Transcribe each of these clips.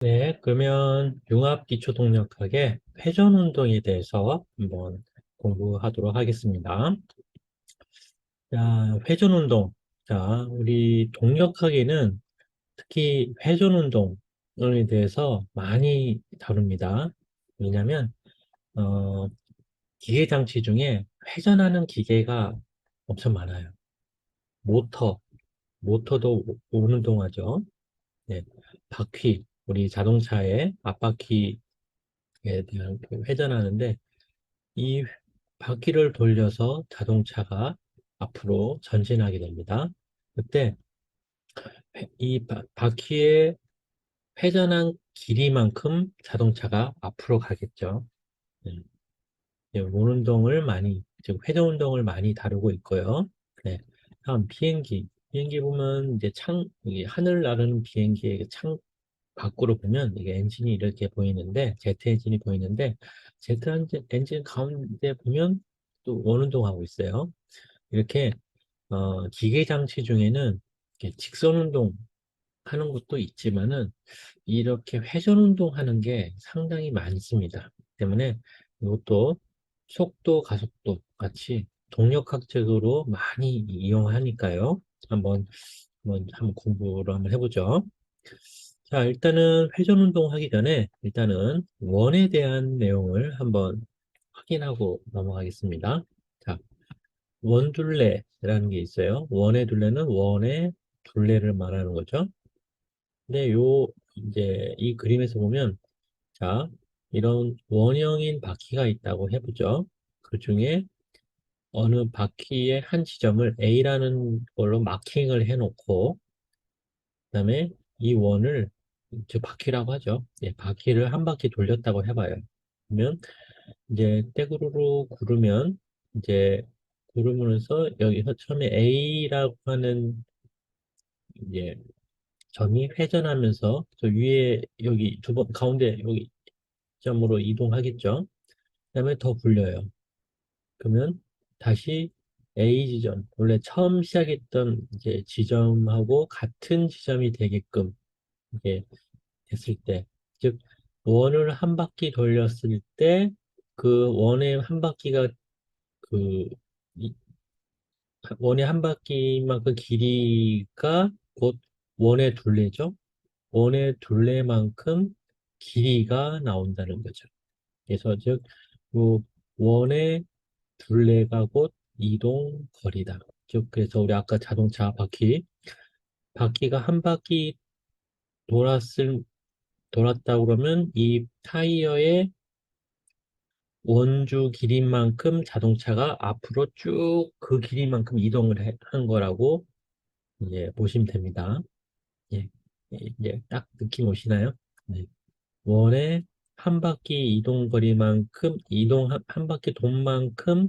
네, 그러면 융합기초동력학의 회전운동에 대해서 한번 공부하도록 하겠습니다. 자, 회전운동. 자, 우리 동력학에는 특히 회전운동에 대해서 많이 다룹니다. 왜냐하면 기계장치 중에 회전하는 기계가 엄청 많아요. 모터, 모터도 운동하죠. 네, 바퀴, 우리 자동차의 앞바퀴 대한 그 회전하는데 이 바퀴를 돌려서 자동차가 앞으로 전진하게 됩니다. 그때 이 바퀴의 회전한 길이만큼 자동차가 앞으로 가겠죠. 네. 네, 운동을 많이, 즉 회전 운동을 많이 다루고 있고요. 네. 다음 비행기. 비행기 보면 이제 이게 하늘 나르는 비행기의 창 밖으로 보면 이게 엔진이 이렇게 보이는데 제트 엔진이 보이는데 제트 엔진 가운데 보면 또 원운동하고 있어요. 이렇게 기계 장치 중에는 이렇게 직선 운동 하는 것도 있지만은 이렇게 회전 운동하는 게 상당히 많습니다. 때문에 이것도 속도, 가속도 같이 동력학적으로 많이 이용하니까요. 한번 공부를 한번 해보죠. 자, 일단은 회전 운동 하기 전에 일단은 원에 대한 내용을 한번 확인하고 넘어가겠습니다. 자, 원둘레라는 게 있어요. 원의 둘레는 원의 둘레를 말하는 거죠. 근데 이제 이 그림에서 보면, 자, 이런 원형인 바퀴가 있다고 해보죠. 그 중에 어느 바퀴의 한 지점을 A라는 걸로 마킹을 해놓고, 그다음에 이 원을 즉 바퀴라고 하죠. 예, 바퀴를 한 바퀴 돌렸다고 해봐요. 그러면 이제 떼구르르 구르면 이제 구르면서 여기서 처음에 A라고 하는 이제 점이 회전하면서 저 위에 여기 두 번 가운데 여기 점으로 이동하겠죠. 그다음에 더 굴려요. 그러면 다시 A 지점, 원래 처음 시작했던 이제 지점하고 같은 지점이 되게끔 이게 됐을 때, 즉 원을 한 바퀴 돌렸을 때 그 원의 한 바퀴가 그 이- 원의 한 바퀴만큼 길이가 곧 원의 둘레죠. 원의 둘레만큼 길이가 나온다는 거죠. 그래서 즉 그 원의 둘레가 곧 이동 거리다. 즉 그래서 우리 아까 자동차 바퀴가 한 바퀴 돌았을 돌았다 그러면 이 타이어의 원주 길이만큼 자동차가 앞으로 쭉 그 길이만큼 이동을 한 거라고 이제 보시면 됩니다. 예, 이제 딱 느낌 오시나요? 네. 원의 한 바퀴 이동 거리만큼 한 바퀴 돈 만큼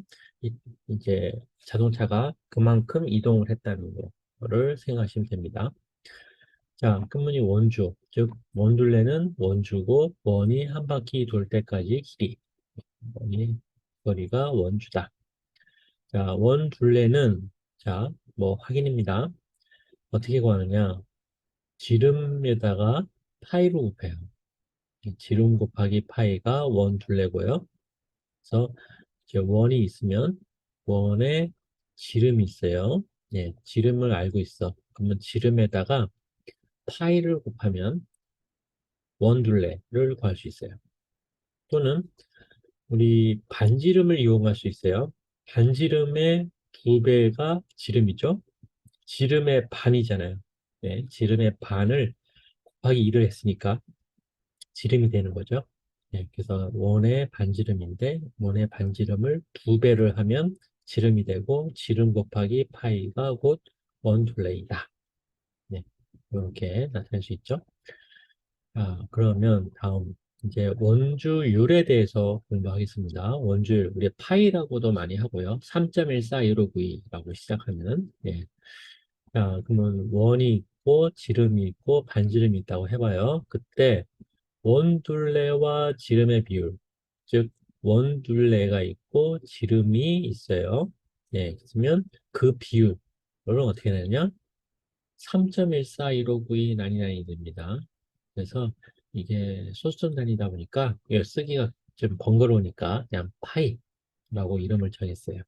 이제 자동차가 그만큼 이동을 했다는 거를 생각하시면 됩니다. 자, 끝무늬 원주, 즉 원둘레는 원주고 원이 한 바퀴 돌 때까지 길이, 원이 거리가 원주다. 자, 원둘레는 자, 뭐 확인입니다. 어떻게 구하느냐? 지름에다가 파이로 곱해요. 지름 곱하기 파이가 원둘레고요. 그래서 이제 원이 있으면 원에 지름이 있어요. 예, 지름을 알고 있어. 그러면 지름에다가 파이를 곱하면 원둘레를 구할 수 있어요. 또는 우리 반지름을 이용할 수 있어요. 반지름의 두 배가 지름이죠. 지름의 반이잖아요. 네, 지름의 반을 곱하기 2를 했으니까 지름이 되는 거죠. 네, 그래서 원의 반지름인데 원의 반지름을 두 배를 하면 지름이 되고 지름 곱하기 파이가 곧 원둘레이다. 네, 이렇게 나타낼 수 있죠. 그러면 다음 이제 원주율에 대해서 공부하겠습니다. 원주율 우리 파이라고도 많이 하고요. 3.14259라고 시작하는 예. 자, 그러면 원이 있고 지름이 있고 반지름이 있다고 해봐요. 그때 원둘레와 지름의 비율, 즉 원둘레가 있고 지름이 있어요. 네, 그러면 그 비율을 어떻게 내냐? 3.14259이 나뉘나이 됩니다. 그래서 이게 소수점 단위다 보니까 이거 쓰기가 좀 번거로우니까 그냥 파이라고 이름을 정했어요.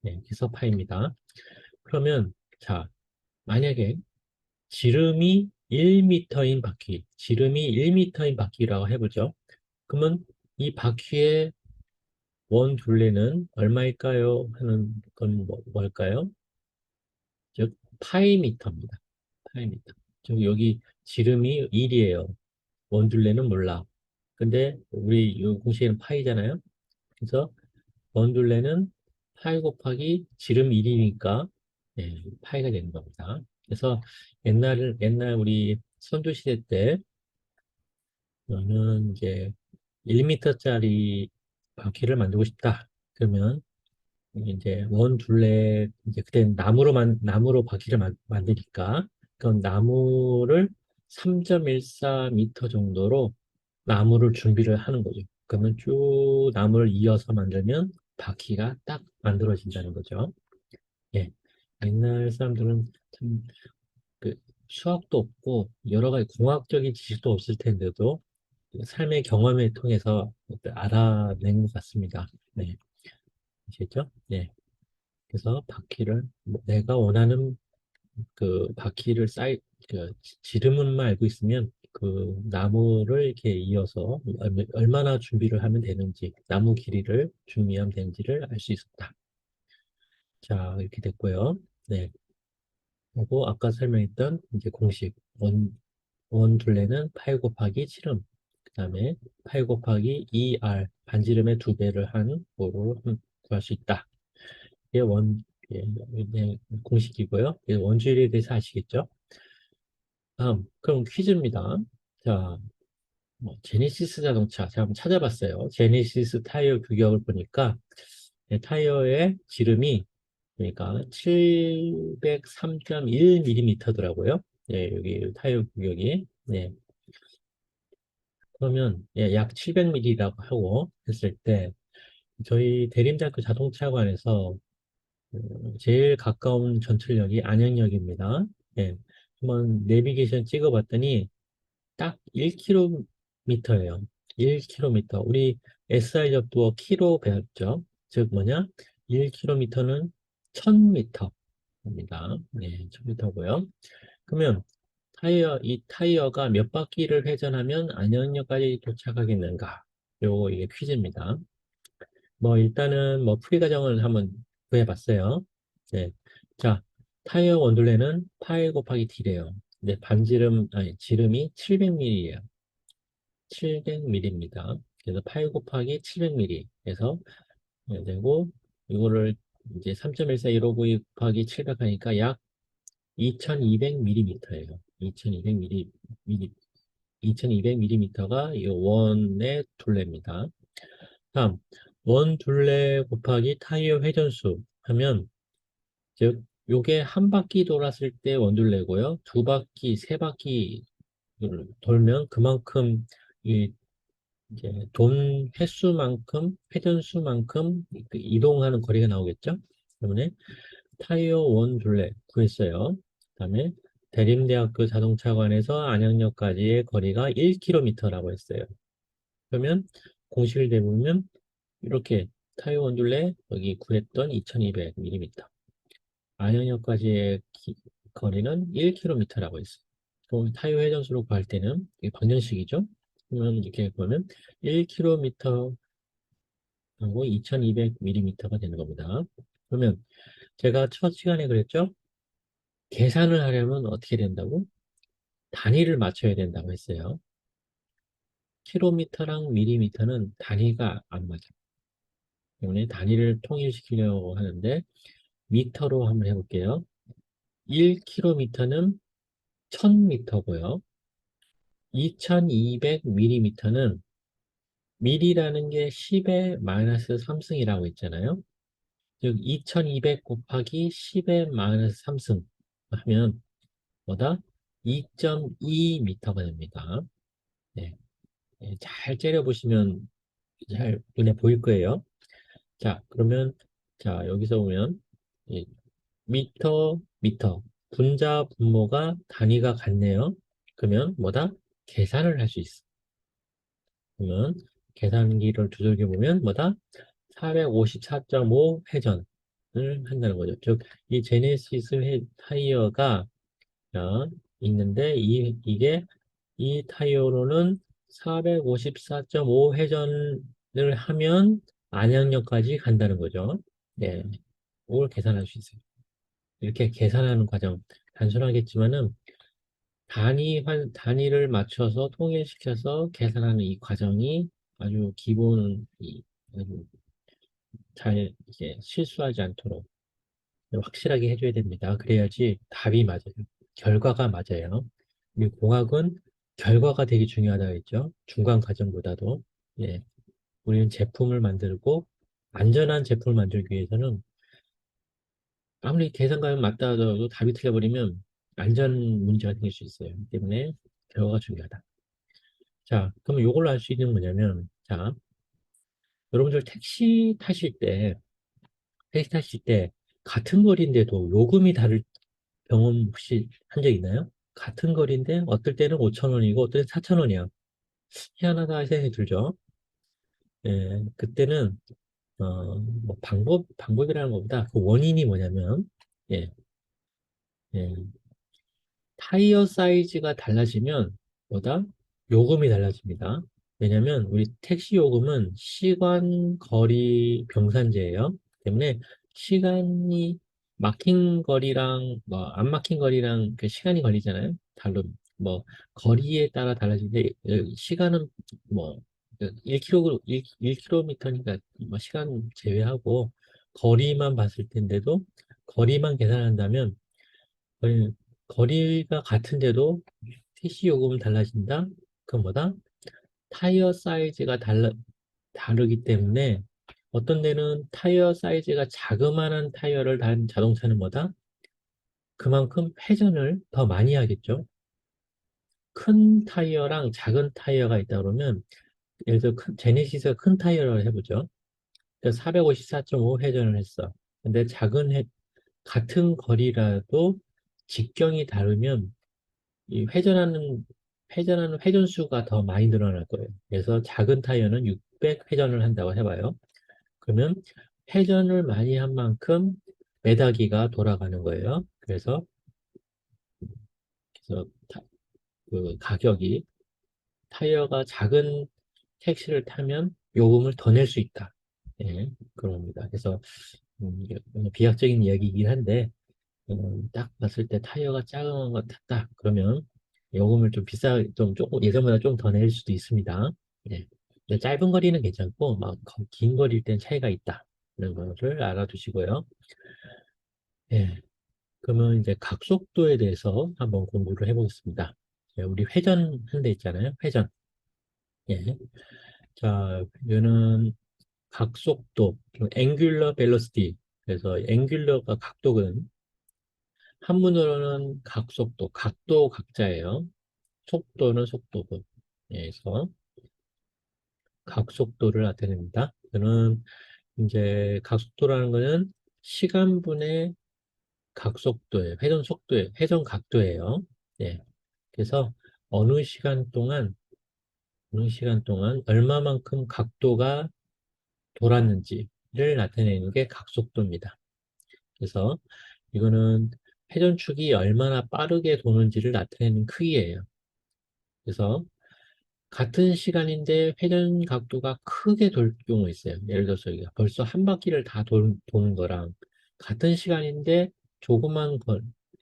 네, 그래서 파이입니다. 그러면 자, 만약에 지름이 1m인 바퀴, 지름이 1m인 바퀴라고 해보죠. 그러면 이 바퀴의 원 둘레는 얼마일까요? 하는 건 뭘까요? 즉, 파이미터입니다. 파이미터. 즉, 여기 지름이 1이에요. 원 둘레는 몰라. 근데 우리 이 공식에는 파이잖아요. 그래서 원 둘레는 파이 곱하기 지름 1이니까 파이가 되는 겁니다. 그래서 옛날 우리 선조시대 때 너는 이제 1m짜리 바퀴를 만들고 싶다. 그러면 이제 원 둘레 이제 그때 나무로 바퀴를 만드니까 그건 나무를 3.14m 정도로 나무를 준비를 하는 거죠. 그러면 쭉 나무를 이어서 만들면 바퀴가 딱 만들어진다는 거죠. 예. 옛날 사람들은 참 그 수학도 없고 여러 가지 공학적인 지식도 없을 텐데도 삶의 경험을 통해서 알아낸 것 같습니다. 네. 아시겠죠? 네. 그래서 바퀴를 내가 원하는 그 바퀴를 지름만 알고 있으면 그 나무를 이렇게 이어서 얼마나 준비를 하면 되는지 나무 길이를 준비하면 되는지를 알 수 있었다. 자, 이렇게 됐고요. 네. 그리고 아까 설명했던 이제 공식 원 둘레는 파이 곱하기 지름 그 다음에 파이 곱하기 2r 반지름의 두 배를 한 거로 구할 수 있다. 이게 공식이고요. 이게 원주율에 대해서 아시겠죠? 다음, 그럼 퀴즈입니다. 자, 제네시스 자동차. 제가 한번 찾아봤어요. 제네시스 타이어 규격을 보니까 타이어의 지름이 그러니까 703.1mm더라고요. 예, 여기 타이어 규격이. 네. 그러면 약 700mm라고 하고 했을 때 저희 대림대학교 자동차관에서 제일 가까운 전철역이 안양역입니다. 예. 한번 내비게이션 찍어봤더니 딱 1km예요. 1km. 우리 SI적도 키로 배웠죠. 즉 뭐냐? 1km는 1000m입니다. 네, 1000m고요. 그러면 이 타이어가 몇 바퀴를 회전하면 안양역까지 도착하겠는가? 이게 퀴즈입니다. 일단은 풀이 과정을 한번 구해봤어요. 네. 자, 타이어 원둘레는 파이 곱하기 D래요. 네, 지름이 700mm예요. 700mm입니다. 그래서 8 곱하기 700mm 해서 되고 이거를 이제 3.1415 곱하기 700 하니까 약 2200mm예요. 2200mm, 2200mm가 이 원의 둘레입니다. 다음, 원 둘레 곱하기 타이어 회전수 하면 즉 요게 한 바퀴 돌았을 때 원둘레고요. 두 바퀴, 세 바퀴 돌면 그만큼 이 이제 돈 횟수만큼, 회전수만큼 이동하는 거리가 나오겠죠? 때문에 타이어 원 둘레 구했어요. 그다음에 대림대학교 자동차관에서 안양역까지의 거리가 1km라고 했어요. 그러면 공식을 대보면 이렇게 타이어 원 둘레 여기 구했던 2200mm, 안양역까지의 거리는 1km라고 했어요. 그럼 타이어 회전수로 구할 때는 이게 방정식이죠? 그러면 이렇게 보면 1km 하고 2200mm가 되는 겁니다. 그러면 제가 첫 시간에 그랬죠? 계산을 하려면 어떻게 된다고? 단위를 맞춰야 된다고 했어요. 킬로미터랑 밀리미터는 단위가 안 맞아요. 때문에 단위를 통일시키려고 하는데 미터로 한번 해볼게요. 1km는 1000m고요. 2200mm는 밀이라는 게 10의 마이너스 3승이라고 했잖아요. 즉 2200 곱하기 10의 마이너스 3승 하면 뭐다? 2.2m가 됩니다. 네. 잘 째려보시면 잘 눈에 보일 거예요. 자, 그러면 자 여기서 보면 이 미터, 분자, 분모가 단위가 같네요. 그러면 뭐다? 계산을 할 수 있어. 그러면 계산기를 두들겨 보면 뭐다? 454.5 회전을 한다는 거죠. 즉, 이 제네시스 타이어가 자, 있는데 이게 이 타이어로는 454.5 회전을 하면 안양역까지 간다는 거죠. 네, 이걸 계산할 수 있어요. 이렇게 계산하는 과정 단순하겠지만은 단위를 맞춰서 통일시켜서 계산하는 이 과정이 아주 아주 잘 이제 실수하지 않도록 확실하게 해줘야 됩니다. 그래야지 답이 맞아요. 결과가 맞아요. 이 공학은 결과가 되게 중요하다고 했죠. 중간 과정보다도. 예. 우리는 제품을 만들고 안전한 제품을 만들기 위해서는 아무리 계산과는 맞다 하더라도 답이 틀려버리면 안전 문제가 생길 수 있어요. 그렇기 때문에 결과가 중요하다. 자, 그럼 이걸로 알 수 있는 건 뭐냐면, 자, 여러분들 택시 타실 때 같은 거리인데도 요금이 다를 경험 혹시 한 적 있나요? 같은 거리인데 어떨 때는 5천 원이고 어떨 때는 4천 원이야. 희한하다 생각이 들죠. 예, 그때는 뭐 방법이라는 것보다 그 원인이 뭐냐면 예, 예, 타이어 사이즈가 달라지면 뭐다? 요금이 달라집니다. 왜냐면 우리 택시 요금은 시간, 거리, 병산제예요. 때문에 시간이 막힌 거리랑 뭐 안 막힌 거리랑 그 시간이 걸리잖아요. 뭐 거리에 따라 달라지는데 시간은 뭐 1km니까 뭐 시간 제외하고 거리만 봤을 텐데도 거리만 계산한다면 거리, 거리가 같은데도 택시 요금은 달라진다? 그건 뭐다? 타이어 사이즈가 다르기 때문에 어떤 데는 타이어 사이즈가 자그마한 타이어를 단 자동차는 뭐다? 그만큼 회전을 더 많이 하겠죠. 큰 타이어랑 작은 타이어가 있다 그러면 예를 들어 제네시스가 큰 타이어를 해보죠. 454.5 회전을 했어. 근데 같은 거리라도 직경이 다르면 이 회전하는 회전수가 더 많이 늘어날 거예요. 그래서 작은 타이어는 600 회전을 한다고 해봐요. 그러면 회전을 많이 한 만큼 매다기가 돌아가는 거예요. 그래서 그 가격이 타이어가 작은 택시를 타면 요금을 더 낼 수 있다. 예, 그런 겁니다. 그래서 이게 비약적인 이야기이긴 한데 딱 봤을 때 타이어가 작은 거 탔다. 그러면 요금을 좀 조금 예전보다 좀 더 낼 수도 있습니다. 예. 근데 짧은 거리는 괜찮고, 막 긴 거리일 땐 차이가 있다. 이런 거를 알아두시고요. 예. 그러면 이제 각속도에 대해서 한번 공부를 해보겠습니다. 예, 우리 회전 한 대 있잖아요. 회전. 예. 자, 이거는 각속도, angular velocity. 그래서 angular가 각도는 한문으로는 각속도, 각도 각자예요. 속도는 속도고. 그래서 각속도를 나타냅니다. 저는 이제 각속도라는 거는 시간분의 각속도예요. 회전 각도예요. 예. 그래서 어느 시간 동안, 어느 시간 동안 얼마만큼 각도가 돌았는지를 나타내는 게 각속도입니다. 그래서 이거는 회전축이 얼마나 빠르게 도는지를 나타내는 크기예요. 그래서 같은 시간인데 회전 각도가 크게 돌 경우 있어요. 예를 들어서 여기가 벌써 한 바퀴를 다 도는 거랑 같은 시간인데 조그만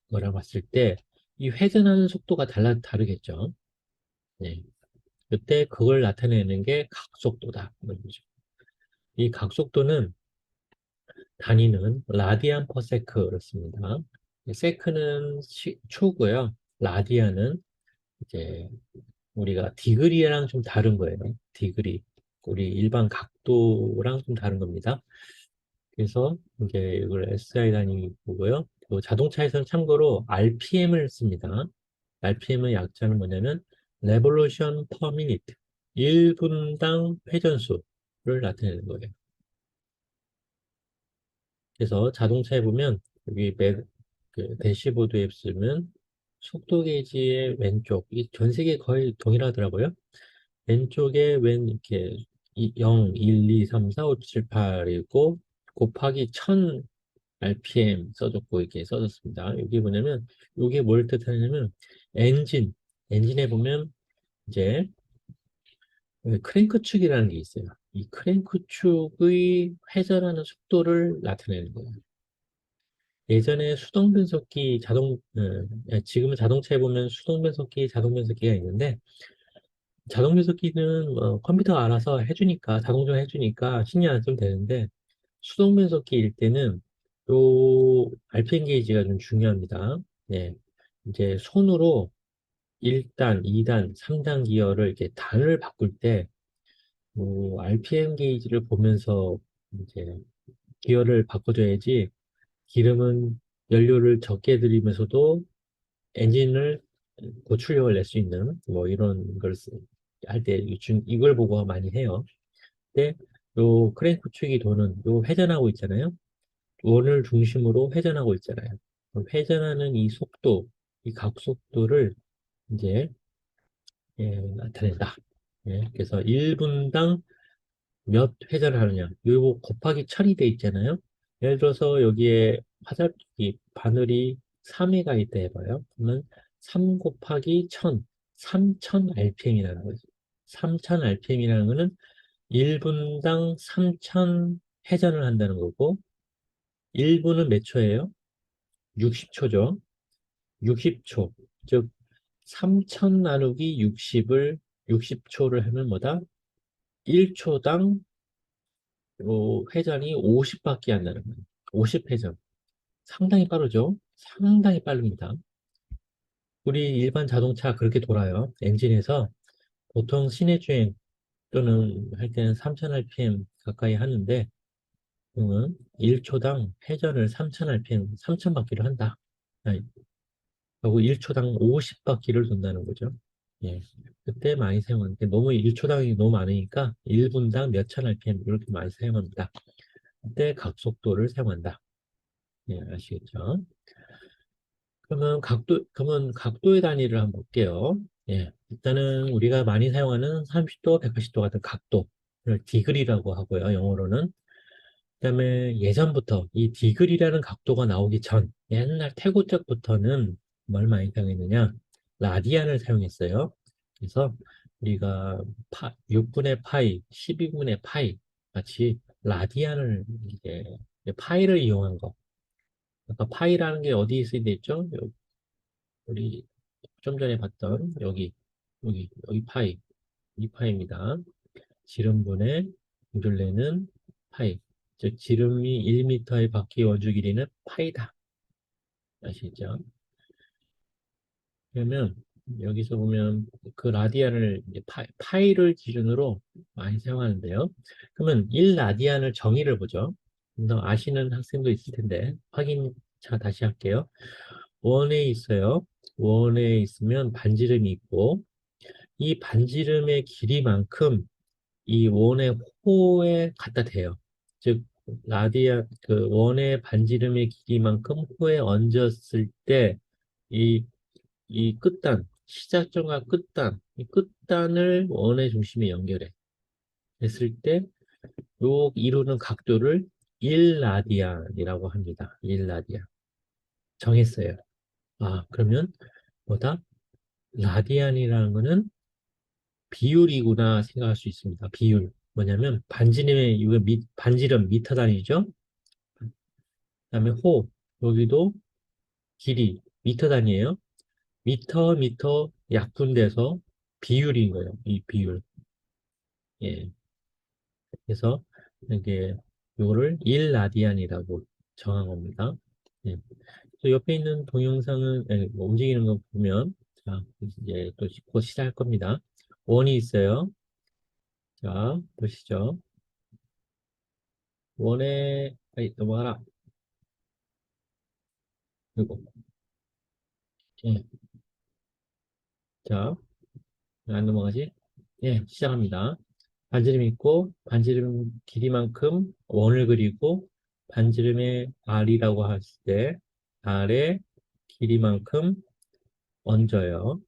거랑 봤을 때 이 회전하는 속도가 다르겠죠. 네. 그때 그걸 나타내는 게 각속도다. 그런 거죠. 이 각속도는 단위는 라디안 퍼 세크 그렇습니다. 세크는 초고요. 라디안은 이제 우리가 디그리랑 좀 다른 거예요. 디그리. 우리 일반 각도랑 좀 다른 겁니다. 그래서 이제 이걸 SI 단위 보고요. 또 자동차에서는 참고로 RPM을 씁니다. RPM의 약자는 뭐냐면 Revolution per minute. 1분당 회전수를 나타내는 거예요. 그래서 자동차에 보면 여기 그 대시보드에 쓰면 속도 게이지의 왼쪽, 이 전 세계 거의 동일하더라고요. 왼쪽에 왼 이렇게 0, 1, 2, 3, 4, 5, 7, 8이고 곱하기 1000 RPM 써줬고 이렇게 써졌습니다. 여기 뭐냐면 이게 뭘 뜻하냐면 엔진, 엔진에 보면 이제 크랭크 축이라는 게 있어요. 이 크랭크 축의 회전하는 속도를 나타내는 거예요. 예전에 수동 변속기 지금은 자동차에 보면 수동 변속기, 자동 변속기가 있는데 자동 변속기는 컴퓨터가 알아서 해주니까 자동적으로 해주니까 신경 안 써도 되는데 수동 변속기일 때는 요 RPM 게이지가 좀 중요합니다. 네. 이제 손으로 1단, 2단, 3단 기어를 이렇게 단을 바꿀 때 RPM 게이지를 보면서 이제 기어를 바꿔줘야지 기름은 연료를 적게 들이면서도 엔진을 고출력을 낼 수 있는 뭐 이런 걸 할 때 이걸 보고 많이 해요. 근데 요 크랭크 축이 도는 요 회전하고 있잖아요. 원을 중심으로 회전하고 있잖아요. 그럼 회전하는 이 속도, 이 각속도를 이제 나타낸다. 그래서 1분당 몇 회전을 하느냐. 이거 곱하기 1000이 돼 있잖아요. 예를 들어서 여기에 화살표기 바늘이 3회가 있다 해봐요. 그러면 3 곱하기 1000, 3000 RPM이라는 거죠. 3000 RPM이라는 거는 1분당 3000 회전을 한다는 거고, 1분은 몇 초예요? 60초죠. 60초. 즉, 3000 나누기 60을 60초를 하면 뭐다? 1초당 회전이 50바퀴 한다는 거예요. 50회전. 상당히 빠르죠? 상당히 빠릅니다. 우리 일반 자동차 그렇게 돌아요. 엔진에서 보통 시내주행 또는 할 때는 3000rpm 가까이 하는데, 그러면 1초당 회전을 3000rpm, 3000바퀴를 한다. 아니, 그리고 1초당 50바퀴를 돈다는 거죠. 예. 그때 많이 사용하는데, 너무 1초당이 너무 많으니까 1분당 몇천 rpm 이렇게 많이 사용합니다. 그때 각속도를 사용한다. 예, 아시겠죠? 그러면 각도의 단위를 한번 볼게요. 예, 일단은 우리가 많이 사용하는 30도, 180도 같은 각도를 디그리라고 하고요, 영어로는. 그다음에 예전부터 이 디그리라는 각도가 나오기 전, 옛날 태고 때부터는 뭘 많이 사용했느냐? 라디안을 사용했어요. 그래서 우리가 6분의 파이, 12분의 파이 같이 라디안을 이제 파이를 이용한 거. 아까 파이라는 게 어디에 쓰여져 있죠? 우리 좀 전에 봤던 여기 파이, 이 파이입니다. 지름분의 둘레는 파이. 즉 지름이 1m의 바퀴 원주 길이는 파이다. 아시죠? 그러면 여기서 보면 그 라디안을 이제 파이를 기준으로 많이 사용하는데요. 그러면 1라디안을 정의를 보죠. 그래서 아시는 학생도 있을 텐데 확인 자 다시 할게요. 원에 있어요. 원에 있으면 반지름이 있고 이 반지름의 길이만큼 이 원의 호에 갖다 대요. 즉 그 원의 반지름의 길이만큼 호에 얹었을 때 이 이 끝단 시작점과 끝단 이 끝단을 원의 중심에 연결해 했을 때 요 이루는 각도를 1라디안이라고 합니다. 1라디안 정했어요. 아 그러면 뭐다? 라디안이라는 거는 비율이구나 생각할 수 있습니다. 비율. 뭐냐면 반지름의 이거 반지름 미터 단위죠. 그다음에 호 여기도 길이 미터 단위예요. 미터 약분돼서 비율인 거예요. 이 비율. 예. 그래서 이게 요거를 1라디안이라고 정한 겁니다. 예. 또 옆에 있는 동영상은 뭐 움직이는 거 보면 자 이제 또 곧 시작할 겁니다. 원이 있어요. 자 보시죠. 원에 넘어가라. 그리고 예. 자, 왜 안 넘어가지? 예, 시작합니다. 반지름 있고 반지름 길이만큼 원을 그리고 반지름의 R이라고 했을 때 R의 길이만큼 얹어요.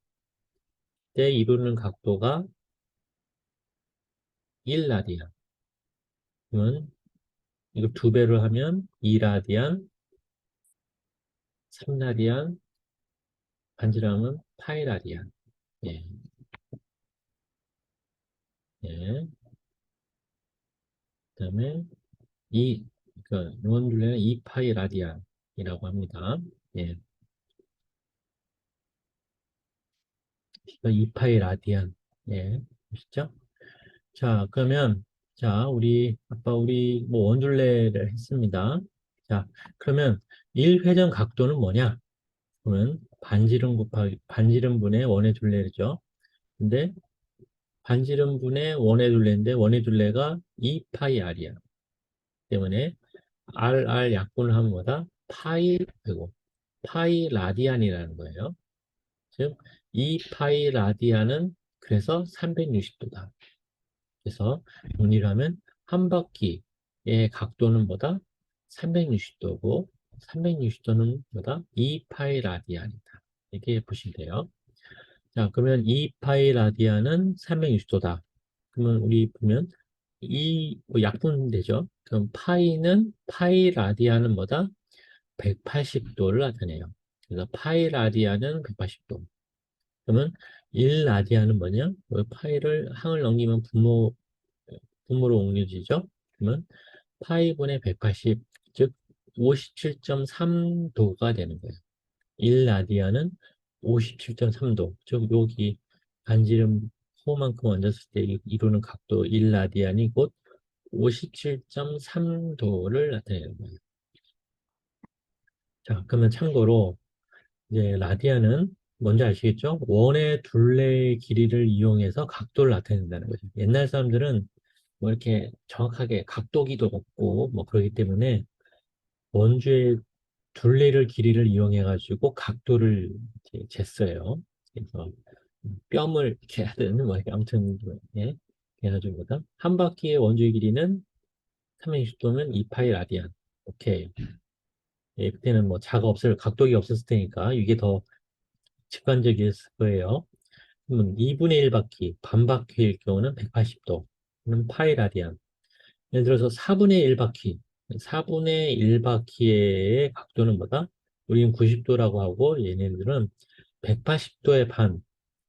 때 이루는 각도가 1라디안. 그러면 이거 두 배로 하면 2라디안, 3라디안, 반지름은 8라디안. 예, 예. 그다음에 그러니까 원둘레는 2파이 라디안이라고 합니다. 예, 2파이 라디안. 예, 보시죠? 자, 그러면 자, 우리 뭐 원둘레를 했습니다. 자, 그러면 1회전 각도는 뭐냐? 그러면 반지름분의 원의 둘레죠. 근데 반지름분의 원의 둘레인데 원의 둘레가 2파이 r이야. 때문에 r 약분을 하면 뭐다? 파이 라디안이라는 거예요. 즉 2파이 라디안은 그래서 360도다. 그래서 정리를 하면 한 바퀴의 각도는 뭐다? 360도고 360도는 뭐다? 2파이 라디안이다. 이렇게 보시면 돼요. 자, 그러면 2파이 라디안은 360도다. 그러면 우리 보면 뭐 약분되죠. 그럼 파이 라디안은 뭐다? 180도를 나타내요. 그래서 파이 라디안은 180도. 그러면 1 라디안은 뭐냐? 그 파이를 항을 넘기면 분모로 옮겨지죠. 그러면 파이분의 180, 즉 57.3도가 되는 거예요. 1 라디안은 57.3도. 즉 여기 반지름 호만큼 얹었을 때 이루는 각도 1 라디안이 곧 57.3도를 나타내는 거예요. 자, 그러면 참고로 이제 라디안은 뭔지 아시겠죠? 원의 둘레의 길이를 이용해서 각도를 나타낸다는 거죠. 옛날 사람들은 뭐 이렇게 정확하게 각도기도 없고 뭐 그러기 때문에 원주의 둘레를 길이를 이용해 가지고 각도를 이제 쟀어요. 그래서 뼘을 이렇게 하든 뭐 이렇게 아무튼 예. 그래가지고 뭐다? 한 바퀴의 원주의 길이는 360도면 2파이 라디안. 오케이. 예, 그때는 뭐 각도기 없었을 테니까 이게 더 직관적이었을 거예요. 그러면 2분의 1 바퀴, 반 바퀴일 경우는 180도. 그럼 파이 라디안. 예를 들어서 4분의 1 바퀴, 4분의 1 바퀴의 각도는 뭐다? 우리는 90도라고 하고 얘네들은 180도의 반,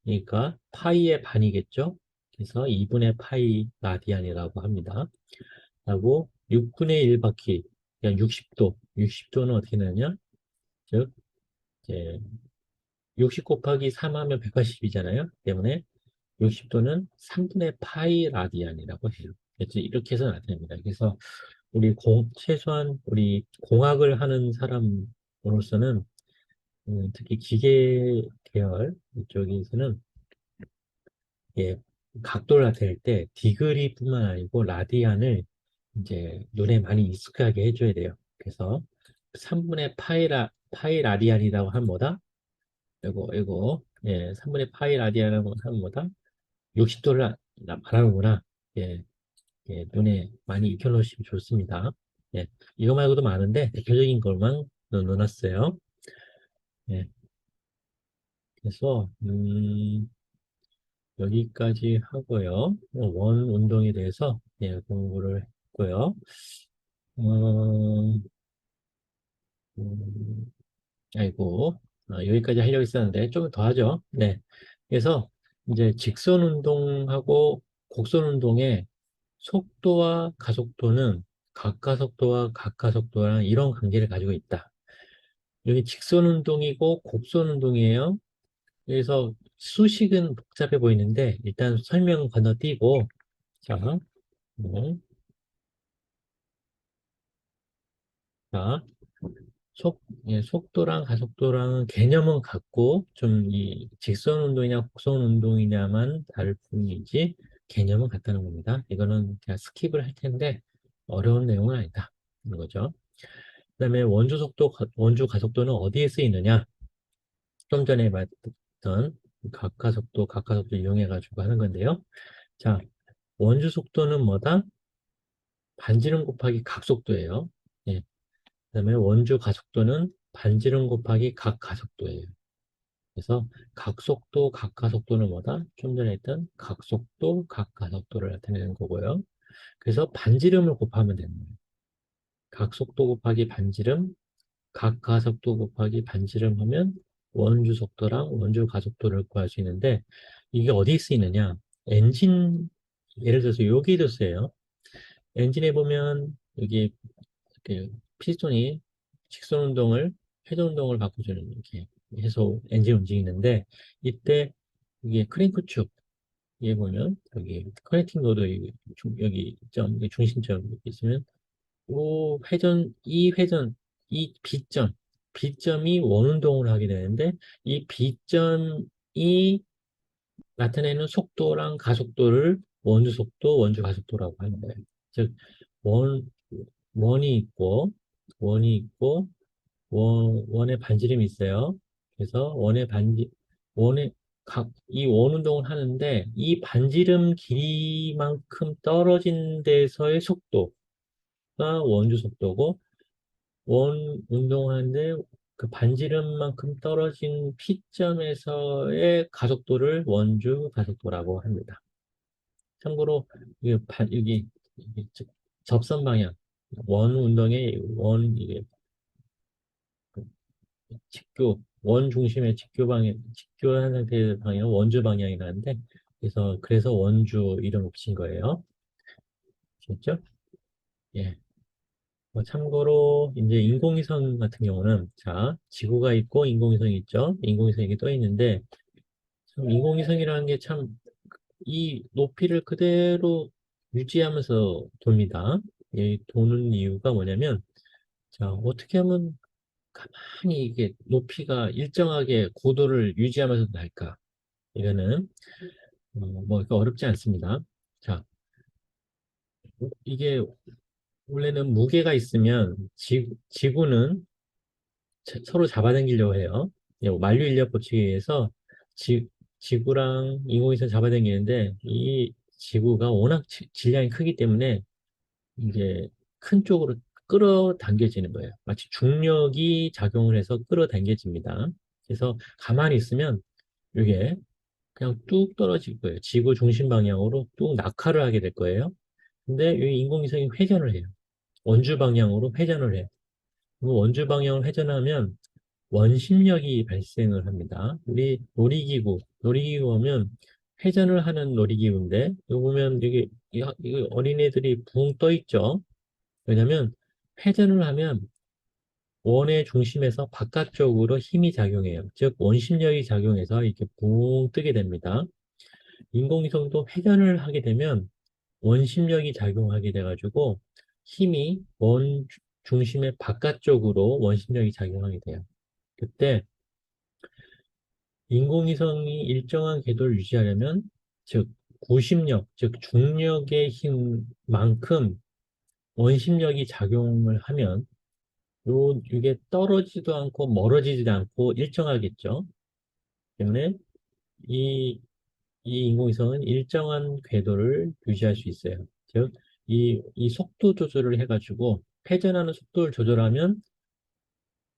그러니까 파이의 반이겠죠? 그래서 2분의 파이 라디안이라고 합니다. 하고 6분의 1 바퀴, 그러니까 60도, 60도는 어떻게 되느냐? 즉 이제 60 곱하기 3 하면 180이잖아요. 때문에 60도는 3분의 파이 라디안이라고 해요. 그래서 이렇게 해서 나타냅니다. 그래서 최소한 우리 공학을 하는 사람으로서는 특히 기계 계열 이쪽에서는 예, 각도를 나타낼 때 디그리뿐만 아니고 라디안을 이제 눈에 많이 익숙하게 해줘야 돼요. 그래서 3분의 파이 라디안이라고 하면 뭐다? 이거, 예, 3분의 파이 라디안이라고 하면 뭐다? 60도를 말하는구나. 예, 예, 눈에 많이 익혀놓으시면 좋습니다. 예, 이거 말고도 많은데 대표적인 것만 넣어놨어요. 예, 그래서 여기까지 하고요. 원 운동에 대해서 예, 공부를 했고요. 어, 음, 아이고, 여기까지 하려고 했었는데 좀 더 하죠. 네, 그래서 이제 직선 운동하고 곡선 운동의 속도와 가속도는 각가속도와 각가속도랑 이런 관계를 가지고 있다. 여기 직선 운동이고 곡선 운동이에요. 그래서 수식은 복잡해 보이는데 일단 설명 건너뛰고 자, 네. 자, 속도랑 가속도랑 개념은 같고 좀 이 직선 운동이냐 곡선 운동이냐만 다를 뿐이지 개념은 같다는 겁니다. 이거는 그냥 스킵을 할 텐데 어려운 내용은 아니다. 이런 거죠. 그다음에 원주 가속도는 어디에 쓰이느냐? 좀 전에 말했던 각가속도 이용해 가지고 하는 건데요. 자, 원주 속도는 뭐다? 반지름 곱하기 각속도예요. 예. 그다음에 원주 가속도는 반지름 곱하기 각가속도예요. 그래서 각속도, 각가속도는 뭐다? 좀 전에 했던 각속도, 각가속도를 나타내는 거고요. 그래서 반지름을 곱하면 되는 거예요. 각속도 곱하기 반지름, 각가속도 곱하기 반지름 하면 원주 속도랑 원주 가속도를 구할 수 있는데 이게 어디에 쓰이느냐? 엔진, 예를 들어서 여기에도 쓰여요. 엔진에 보면 여기 그 피스톤이 직선 운동을 회전 운동을 바꿔주는 이렇게 해서 엔진 움직이는데 이때 이게 크랭크축 위에 보면 여기 커넥팅 노드 여기 점 중심점 이렇게 있으면 이 B점이 원운동을 하게 되는데 이 B점이 나타내는 속도랑 가속도를 원주 속도, 원주 가속도라고 하는 거예요. 즉, 원, 원이 있고, 원이 있고, 원의 반지름이 있어요. 그래서 이 원운동을 하는데, 이 반지름 길이만큼 떨어진 데서의 속도가 원주 속도고, 원 운동하는데 그 반지름만큼 떨어진 P점에서의 가속도를 원주 가속도라고 합니다. 참고로 여기 접선 방향 원 운동의 원 이게 그 원 중심의 직교하는 그 방향 원주 방향이라는데 그래서 원주 이름을 붙인 거예요. 아시겠죠? 예. 참고로 이제 인공위성 같은 경우는 자 지구가 있고 인공위성이 있죠. 인공위성이 떠 있는데 참 인공위성이라는 게 참 이 높이를 그대로 유지하면서 돕니다. 이 도는 이유가 뭐냐면 자 어떻게 하면 가만히 이게 높이가 일정하게 고도를 유지하면서 날까? 이거는 뭐 이거 어렵지 않습니다. 자 이게 원래는 무게가 있으면 지구는 서로 잡아당기려고 해요. 만류인력 법칙에 의해서 지, 지구랑 인공위성 잡아당기는데 이 지구가 워낙 질량이 크기 때문에 이게 큰 쪽으로 끌어당겨지는 거예요. 마치 중력이 작용을 해서 끌어당겨집니다. 그래서 가만히 있으면 이게 그냥 뚝 떨어질 거예요. 지구 중심 방향으로 뚝 낙하를 하게 될 거예요. 근데 이 인공위성이 회전을 해요. 원주 방향으로 회전을 해요. 원주 방향을 회전하면 원심력이 발생을 합니다. 우리 놀이기구 하면 회전을 하는 놀이기구인데, 이거 보면 이거 어린애들이 붕 떠 있죠? 왜냐면 회전을 하면 원의 중심에서 바깥쪽으로 힘이 작용해요. 즉, 원심력이 작용해서 이렇게 붕 뜨게 됩니다. 인공위성도 회전을 하게 되면 원심력이 작용하게 돼가지고 힘이 원 중심의 바깥쪽으로 원심력이 작용하게 돼요. 그때 인공위성이 일정한 궤도를 유지하려면, 즉, 구심력, 즉, 중력의 힘만큼 원심력이 작용을 하면, 이게 떨어지지도 않고 멀어지지도 않고 일정하겠죠. 때문에 이, 이 인공위성은 일정한 궤도를 유지할 수 있어요. 즉, 이 속도 조절을 해가지고 회전하는 속도를 조절하면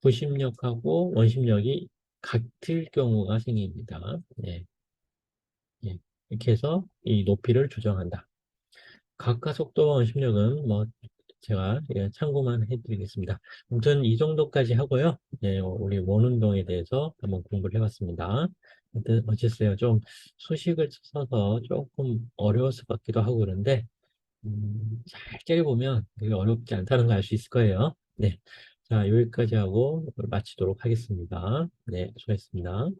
구심력하고 원심력이 같을 경우가 생깁니다. 예. 예, 이렇게 해서 이 높이를 조정한다. 각가속도와 원심력은 뭐 제가 참고만 해드리겠습니다. 아무튼 이 정도까지 하고요. 예, 우리 원운동에 대해서 한번 공부를 해봤습니다. 아무튼 어쨌어요. 좀 수식을 써서 조금 어려웠을 것 같기도 하고 그런데 잘 째려보면 되게 어렵지 않다는 걸 알 수 있을 거예요. 네, 자 여기까지 하고 마치도록 하겠습니다. 네, 수고했습니다.